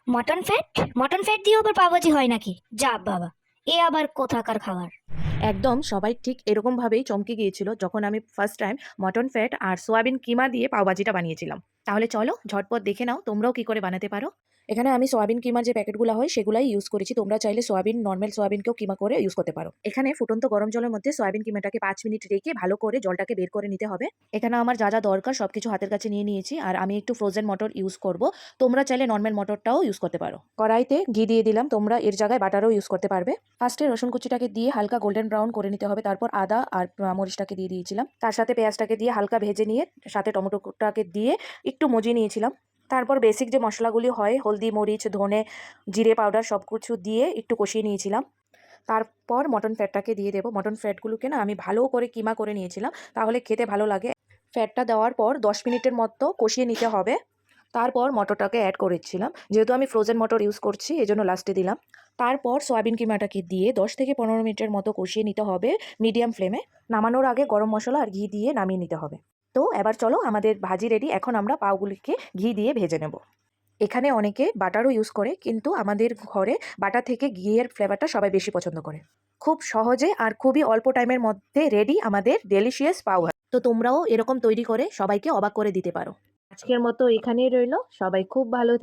Mutton fat? Mutton fat দিয়েও আবার পাওভাজি হয় নাকি? যা বাবা, এ আবার কোথাকার খাবার! একদম সবাই ঠিক এরকমভাবেই চমকে গিয়েছিল যখন আমি ফার্স্ট টাইম মটন ফ্যাট আর সোয়াবিন কিমা দিয়ে পাওভাজিটা বানিয়েছিলাম। তাহলে চলো ঝটপট দেখে নাও তোমরাও কি করে বানাতে পারো। এখানে আমি সোয়াবিন কিমার যে প্যাকেটগুলো হয় সেগুলাই ইউজ করেছি। তোমরা চাইলে সোয়াবিন নর্মাল সোয়াবিনকেও কিমা করে ইউজ করতে পারো। এখানে ফুটন্ত গরম জলের মধ্যে সোয়াবিন কিমাটাকে 5 মিনিট রেখে ভালো করে জলটাকে বের করে নিতে হবে। এখানে আমার যা যা দরকার সবকিছু হাতের কাছে নিয়ে নিয়েছি, আর আমি একটু ফ্রোজেন মটর ইউজ করব। তোমরা চাইলে নর্মাল মটরটাও ইউজ করতে পারো। কড়াইতে ঘি দিয়ে দিলাম, তোমরা এর জায়গায় বাটারও ইউজ করতে পারবে। ফার্স্টে রসুন কুচিটাকে দিয়ে হালকা গোল্ডেন ব্রাউন করে নিতে হবে, তারপর আদা আর মরিচটাকে দিয়ে দিয়েছিলাম, তার সাথে পেঁয়াজটাকে দিয়ে হালকা ভেজে নিয়ে সাথে টমেটোটাকে দিয়ে একটু মজিয়ে নিয়েছিলাম। তারপর বেসিক যে মশলাগুলি হয় হলদি মরিচ ধনে জিরে পাউডার সব কিছু দিয়ে একটু কষিয়ে নিয়েছিলাম। তারপর মটন ফ্যাটটাকে দিয়ে দেবো। মটন ফ্যাটগুলোকে না আমি ভালো করে কিমা করে নিয়েছিলাম, তাহলে খেতে ভালো লাগে। ফ্যাটটা দেওয়ার পর 10 মিনিটের মতো কষিয়ে নিতে হবে। তারপর মটরটাকে অ্যাড করেছিলাম, যেহেতু আমি ফ্রোজেন মটর ইউজ করছি এজন্য লাস্টে দিলাম। তারপর সয়াবিন কিমাটাকে দিয়ে 10 থেকে 15 মিনিটের মতো কষিয়ে নিতে হবে মিডিয়াম ফ্লেমে। নামানোর আগে গরম মশলা আর ঘি দিয়ে নামিয়ে নিতে হবে। তো এবার চলো আমাদের ভাজি রেডি। এখন আমরা পাউগুলিকে ঘি দিয়ে ভেজে নেব। এখানে অনেকে বাটারও ইউজ করে, কিন্তু আমাদের ঘরে বাটার থেকে ঘিয়ের ফ্লেভারটা সবাই বেশি পছন্দ করে। খুব সহজে আর খুবই অল্প টাইমের মধ্যে রেডি আমাদের ডেলিশিয়াস পাউ ভাজি। তো তোমরাও এরকম তৈরি করে সবাইকে অবাক করে দিতে পারো। আজকের মতো এখানেই রইলো, সবাই খুব ভালো